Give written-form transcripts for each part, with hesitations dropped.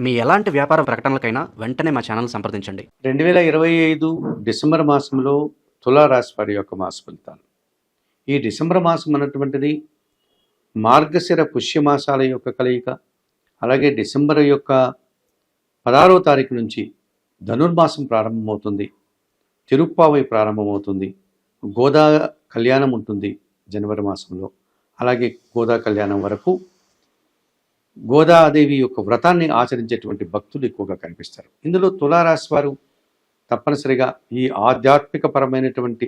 మీ ఎలాంటి వ్యాపార ప్రకటనలకైనా వెంటనే మా ఛానల్ సంప్రదించండి. 2025 డిసెంబర్ మాసంలో తులా రాశి వారి యొక్క మాస ఫలితాలు. ఈ డిసెంబర్ మాసం అన్నటువంటిది మార్గశిర పుష్యమాసాల యొక్క కలయిక. అలాగే డిసెంబర్ యొక్క 16వ తారీఖు నుంచి ధనుర్మాసం ప్రారంభమవుతుంది. తిరుప్పావై ప్రారంభమవుతుంది. గోదా కళ్యాణం ఉంటుంది జనవరి మాసంలో. అలాగే గోదా కళ్యాణం వరకు గోదాదేవి యొక్క వ్రతాన్ని ఆచరించేటువంటి భక్తులు ఎక్కువగా కనిపిస్తారు. ఇందులో తులారాశి వారు తప్పనిసరిగా ఈ ఆధ్యాత్మిక పరమైనటువంటి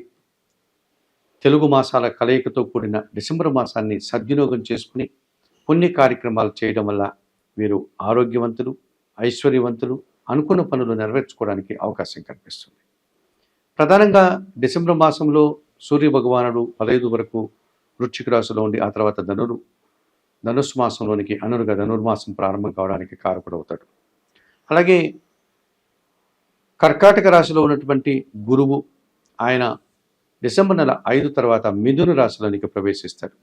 తెలుగు మాసాల కలయికతో కూడిన డిసెంబర్ మాసాన్ని సద్వినియోగం చేసుకుని పుణ్య కార్యక్రమాలు చేయడం వల్ల వీరు ఆరోగ్యవంతులు, ఐశ్వర్యవంతులు, అనుకున్న పనులు నెరవేర్చుకోవడానికి అవకాశం కనిపిస్తుంది. ప్రధానంగా డిసెంబర్ మాసంలో సూర్య భగవానుడు 15 వరకు వృశ్చిక రాశిలో ఉండి ఆ తర్వాత ధనుస్సు మాసంలోనికి అనురుగా ధనుర్మాసం ప్రారంభం కావడానికి కారకుడవుతాడు. అలాగే కర్కాటక రాశిలో ఉన్నటువంటి గురువు ఆయన డిసెంబర్ నెల 5 తర్వాత మిథున రాశిలోనికి ప్రవేశిస్తాడు.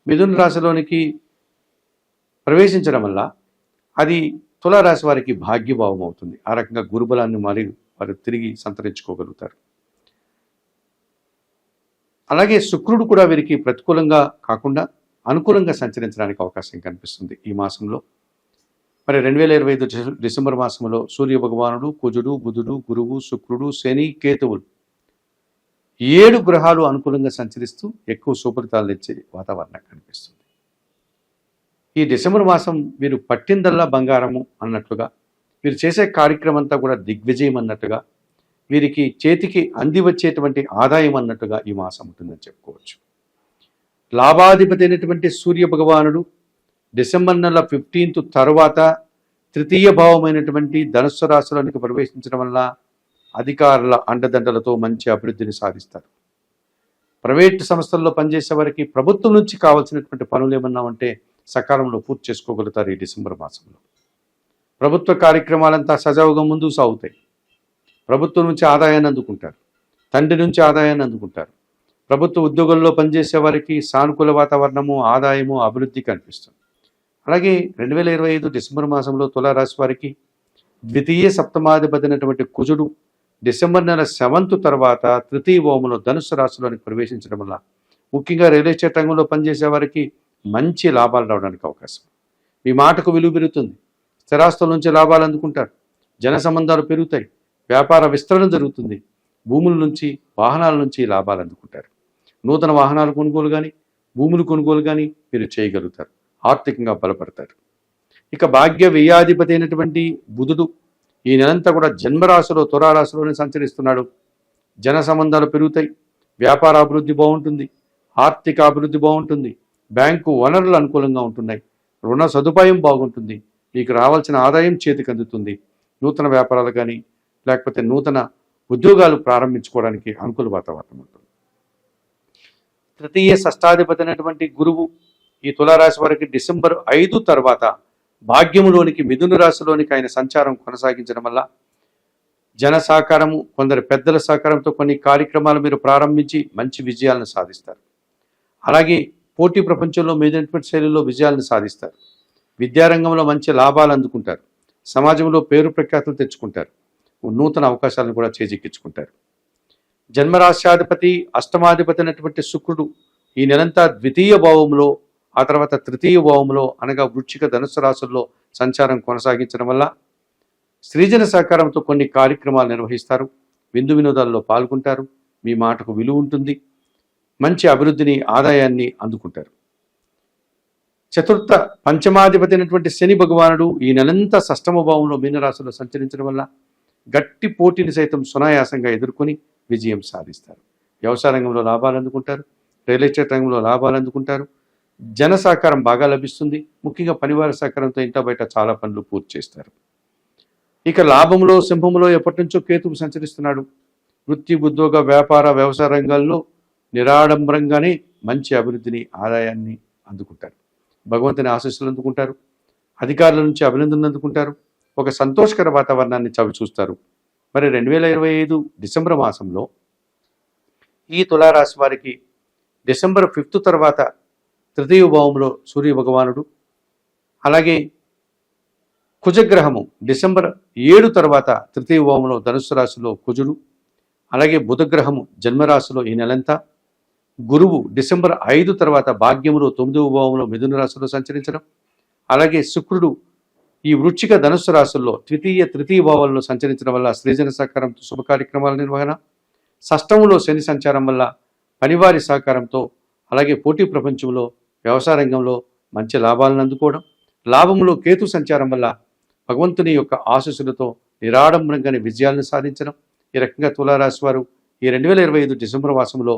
మిథున రాశిలోనికి ప్రవేశించడం వల్ల అది తులారాశి వారికి భాగ్యభావం అవుతుంది. ఆ రకంగా గురుబలాన్ని వారు తిరిగి సంతరించుకోగలుగుతారు. అలాగే శుక్రుడు కూడా వీరికి ప్రతికూలంగా కాకుండా అనుకూలంగా సంచరించడానికి అవకాశం కనిపిస్తుంది ఈ మాసంలో. మరి 2025 డిసెంబర్ మాసంలో సూర్య భగవానుడు, కుజుడు, బుధుడు, గురువు, శుక్రుడు, శని, కేతువులు 7 గ్రహాలు అనుకూలంగా సంచరిస్తూ ఎక్కువ సుఫలితాలు ఇచ్చే వాతావరణం కనిపిస్తుంది. ఈ డిసెంబర్ మాసం వీరు పట్టిందల్లా బంగారము అన్నట్లుగా, వీరు చేసే కార్యక్రమం అంతా కూడా దిగ్విజయం అన్నట్టుగా, వీరికి చేతికి అంది వచ్చేటువంటి ఆదాయం అన్నట్టుగా ఈ మాసం ఉంటుందని చెప్పుకోవచ్చు. లాభాధిపతి అయినటువంటి సూర్య భగవానుడు డిసెంబర్ నెల 15 తర్వాత తృతీయ భావమైనటువంటి ధనుస్సు రాశిలోనికి ప్రవేశించడం వల్ల అధికారుల అండదండలతో మంచి అభివృద్ధిని సాధిస్తారు. ప్రైవేటు సంస్థల్లో పనిచేసే వారికి ప్రభుత్వం నుంచి కావాల్సినటువంటి పనులు ఏమన్నా ఉంటే సకాలంలో పూర్తి చేసుకోగలుగుతారు ఈ డిసెంబర్ మాసంలో. ప్రభుత్వ కార్యక్రమాలంతా సజావుగా ముందుకు సాగుతాయి. ప్రభుత్వం నుంచి ఆదాయాన్ని అందుకుంటారు, తండ్రి నుంచి ఆదాయాన్ని అందుకుంటారు. ప్రభుత్వ ఉద్యోగుల్లో పనిచేసే వారికి సానుకూల వాతావరణము, ఆదాయము, అభివృద్ధి కనిపిస్తుంది. అలాగే 2025 డిసెంబర్ మాసంలో తులారాశి వారికి ద్వితీయ సప్తమాధిపతి అయినటువంటి కుజుడు డిసెంబర్ నెల 7 తర్వాత తృతీయ భావంలో ధనుస్సు రాశిలోనికి ప్రవేశించడం వల్ల ముఖ్యంగా రియల్ ఎస్టేట్ రంగంలో పనిచేసే వారికి మంచి లాభాలు రావడానికి అవకాశం. మీ మాటకు విలువ పెరుగుతుంది. స్థిరాస్తుల నుంచి లాభాలు అందుకుంటారు. జన సంబంధాలు పెరుగుతాయి. వ్యాపార విస్తరణ జరుగుతుంది. భూముల నుంచి, వాహనాల నుంచి లాభాలు అందుకుంటారు. నూతన వాహనాల కొనుగోలు కానీ, భూములు కొనుగోలు కానీ మీరు చేయగలుగుతారు. ఆర్థికంగా బలపడతారు. ఇక భాగ్య వ్యయాధిపతి అయినటువంటి బుధుడు ఈ నెలంతా కూడా జన్మరాశిలో తులారాశిలోనే సంచరిస్తున్నాడు. జన సంబంధాలు పెరుగుతాయి. వ్యాపార అభివృద్ధి బాగుంటుంది. ఆర్థిక అభివృద్ధి బాగుంటుంది. బ్యాంకు వనరులు అనుకూలంగా ఉంటున్నాయి. రుణ సదుపాయం బాగుంటుంది. మీకు రావాల్సిన ఆదాయం చేతికి అందుతుంది. నూతన వ్యాపారాలు కానీ లేకపోతే నూతన ఉద్యోగాలు ప్రారంభించుకోవడానికి అనుకూల వాతావరణం ఉంటుంది. తృతీయ షష్టాధిపతి అయినటువంటి గురువు ఈ తులారాశి వారికి డిసెంబర్ 5 తర్వాత భాగ్యములోనికి మిథున రాశిలోనికి ఆయన సంచారం కొనసాగించడం వల్ల జన సహకారము, కొందరు పెద్దల సహకారంతో కొన్ని కార్యక్రమాలు మీరు ప్రారంభించి మంచి విజయాలను సాధిస్తారు. అలాగే పోటీ ప్రపంచంలో మీదైనటువంటి శైలిలో విజయాలను సాధిస్తారు. విద్యారంగంలో మంచి లాభాలు అందుకుంటారు. సమాజంలో పేరు ప్రఖ్యాతులు తెచ్చుకుంటారు. నూతన అవకాశాలను కూడా చేజిక్కించుకుంటారు. జన్మరాశ్యాధిపతి అష్టమాధిపతి అయినటువంటి శుక్రుడు ఈ నెలంతా ద్వితీయ భావంలో, ఆ తర్వాత తృతీయ భావంలో అనగా వృశ్చిక ధనుస్సు రాశుల్లో సంచారం కొనసాగించడం వల్ల స్త్రీజన సహకారంతో కొన్ని కార్యక్రమాలు నిర్వహిస్తారు. విందు వినోదాల్లో పాల్గొంటారు. మీ మాటకు విలువ ఉంటుంది. మంచి అభివృద్ధిని, ఆదాయాన్ని అందుకుంటారు. చతుర్థ పంచమాధిపతి అయినటువంటి శని భగవానుడు ఈ నెలంతా షష్టమ భావంలో మీనరాశిలో సంచరించడం వల్ల గట్టి పోటీని సైతం సునాయాసంగా ఎదుర్కొని విజయం సాధిస్తారు. వ్యవసాయ రంగంలో లాభాలు అందుకుంటారు. రియల్ ఎస్టేట్ రంగంలో లాభాలు అందుకుంటారు. జన సహకారం బాగా లభిస్తుంది. ముఖ్యంగా పనివార సహకారంతో ఇంట బయట చాలా పనులు పూర్తి చేస్తారు. ఇక లాభంలో సింహంలో ఎప్పటి నుంచో కేతువు సంచరిస్తున్నాడు. వృత్తి, ఉద్యోగ, వ్యాపార, వ్యవసాయ రంగాల్లో నిరాడంబరంగానే మంచి అభివృద్ధిని, ఆదాయాన్ని అందుకుంటారు. భగవంతుని ఆశీస్సులు అందుకుంటారు. అధికారుల నుంచి అభినందనలు అందుకుంటారు. ఒక సంతోషకర వాతావరణాన్ని చవి చూస్తారు. మరి 2025 డిసెంబర్ మాసంలో ఈ తులారాశి వారికి డిసెంబర్ 5 తర్వాత తృతీయ భావంలో సూర్య భగవానుడు, అలాగే కుజగ్రహము డిసెంబర్ 7 తర్వాత తృతీయ భావంలో ధనుస్సు రాశిలో కుజుడు, అలాగే బుధగ్రహము జన్మరాశిలో ఈ నెలంతా, గురువు డిసెంబర్ 5 తర్వాత భాగ్యములో 9వ భావంలో మిథున రాశిలో సంచరించడం, అలాగే శుక్రుడు ఈ వృశ్చిక ధనుస్సు రాశుల్లో తృతీయ భావాల్లో సంచరించడం వల్ల సృజన సహకారంతో శుభ కార్యక్రమాల నిర్వహణ, షష్టంలో శని సంచారం వల్ల పనివారి సహకారంతో, అలాగే పోటీ ప్రపంచంలో వ్యవసాయ రంగంలో మంచి లాభాలను అందుకోవడం, లాభంలో కేతు సంచారం వల్ల భగవంతుని యొక్క ఆశీస్సులతో నిరాడంబరంగానే విజయాలను సాధించడం. ఈ రకంగా తులారాశి వారు ఈ 2025 డిసెంబర్ మాసంలో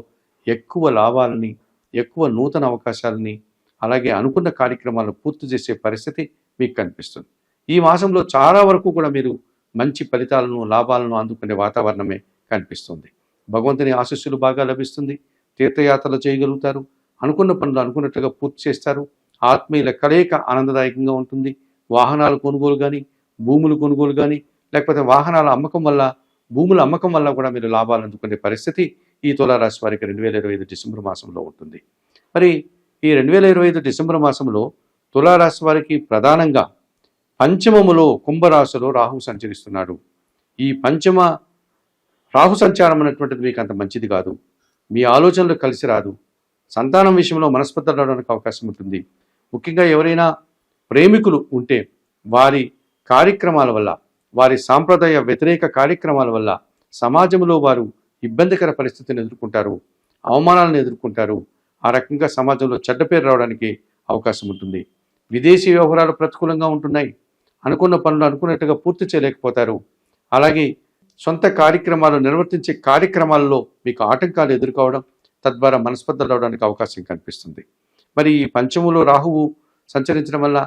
ఎక్కువ లాభాలని, ఎక్కువ నూతన అవకాశాలని, అలాగే అనుకున్న కార్యక్రమాలను పూర్తి చేసే పరిస్థితి మీకు కనిపిస్తుంది. ఈ మాసంలో చాలా వరకు కూడా మీరు మంచి ఫలితాలను, లాభాలను అందుకునే వాతావరణమే కనిపిస్తుంది. భగవంతుని ఆశీస్సులు బాగా లభిస్తుంది. తీర్థయాత్రలు చేయగలుగుతారు. అనుకున్న పనులు అనుకున్నట్లుగా పూర్తి చేస్తారు. ఆత్మీయుల కలయిక ఆనందదాయకంగా ఉంటుంది. వాహనాల కొనుగోలు కానీ, భూములు కొనుగోలు కానీ, లేకపోతే వాహనాల అమ్మకం వల్ల, భూముల అమ్మకం వల్ల కూడా మీరు లాభాలు అందుకునే పరిస్థితి ఈ తులారాశి వారికి 2025 డిసెంబర్ మాసంలో ఉంటుంది. మరి ఈ 2025 డిసెంబర్ మాసంలో తులారాశి వారికి ప్రధానంగా పంచమములో కుంభరాశిలో రాహు సంచరిస్తున్నాడు. ఈ పంచమ రాహు సంచారం అనేటువంటిది మీకు అంత మంచిది కాదు. మీ ఆలోచనలు కలిసి రాదు. సంతానం విషయంలో మనస్పర్ధలు రావడానికి అవకాశం ఉంటుంది. ముఖ్యంగా ఎవరైనా ప్రేమికులు ఉంటే వారి కార్యక్రమాల వల్ల, వారి సాంప్రదాయ వ్యతిరేక కార్యక్రమాల వల్ల సమాజంలో వారు ఇబ్బందికర పరిస్థితిని ఎదుర్కొంటారు, అవమానాలను ఎదుర్కొంటారు. ఆ రకంగా సమాజంలో చెడ్డ పేరు రావడానికి అవకాశం ఉంటుంది. విదేశీ వ్యవహారాలు ప్రతికూలంగా ఉంటున్నాయి. అనుకున్న పనులు అనుకున్నట్టుగా పూర్తి చేయలేకపోతారు. అలాగే సొంత కార్యక్రమాలు నిర్వర్తించే కార్యక్రమాలలో మీకు ఆటంకాలు ఎదుర్కోవడం, తద్వారా మనస్పర్ధలు రావడానికి అవకాశం కనిపిస్తుంది. మరి ఈ పంచములో రాహువు సంచరించడం వల్ల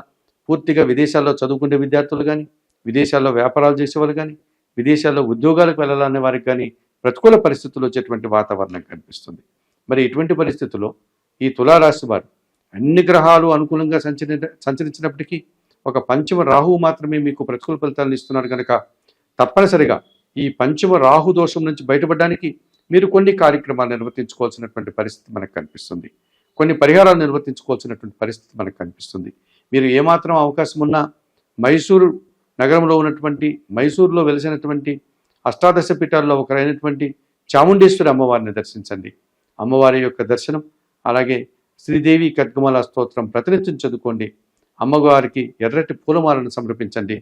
పూర్తిగా విదేశాల్లో చదువుకునే విద్యార్థులు కానీ, విదేశాల్లో వ్యాపారాలు చేసేవాళ్ళు కానీ, విదేశాల్లో ఉద్యోగాలకు వెళ్ళాలనే వారికి కానీ ప్రతికూల పరిస్థితులు వచ్చేటువంటి వాతావరణం కనిపిస్తుంది. మరి ఇటువంటి పరిస్థితుల్లో ఈ తులారాశి వారు అన్ని గ్రహాలు అనుకూలంగా సంచరించినప్పటికీ ఒక పంచమ రాహువు మాత్రమే మీకు ప్రతికూల ఫలితాలను ఇస్తున్నారు కనుక తప్పనిసరిగా ఈ పంచమ రాహు దోషం నుంచి బయటపడడానికి మీరు కొన్ని కార్యక్రమాలు నిర్వర్తించుకోవాల్సినటువంటి పరిస్థితి మనకు కనిపిస్తుంది. కొన్ని పరిహారాలు నిర్వర్తించుకోవాల్సినటువంటి పరిస్థితి మనకు కనిపిస్తుంది. మీరు ఏమాత్రం అవకాశం ఉన్నా మైసూరు నగరంలో ఉన్నటువంటి, మైసూరులో వెలిసినటువంటి అష్టాదశ పీఠాల్లో ఒకరైనటువంటి చాముండేశ్వరి అమ్మవారిని దర్శించండి. అమ్మవారి యొక్క దర్శనం, అలాగే శ్రీదేవి ఖడ్గమాల స్తోత్రం ప్రతినిత్యం చదువుకోండి. అమ్మవారికి ఎర్రటి పూలమాలను సమర్పించండి.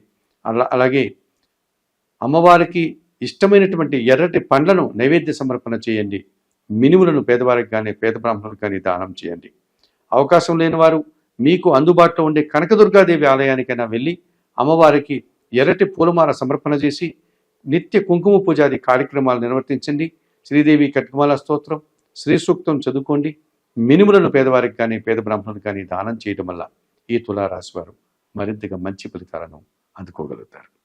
అలాగే అమ్మవారికి ఇష్టమైనటువంటి ఎర్రటి పండ్లను నైవేద్య సమర్పణ చేయండి. మినుములను పేదవారికి కానీ, పేద బ్రాహ్మణులకు కానీ దానం చేయండి. అవకాశం లేని వారు మీకు అందుబాటులో ఉండే కనకదుర్గాదేవి ఆలయానికైనా వెళ్ళి అమ్మవారికి ఎర్రటి పూలమాల సమర్పణ చేసి నిత్య కుంకుమ పూజాది కార్యక్రమాలు నిర్వర్తించండి. శ్రీదేవి ఖడ్గమాల స్తోత్రం, శ్రీ సూక్తం చదువుకోండి. మినుములను పేదవారికి కానీ, పేద బ్రాహ్మణులకు కానీ దానం చేయడం వల్ల ఈ తులారాశి వారు మరింతగా మంచి ఫలితాలను అందుకోగలుగుతారు.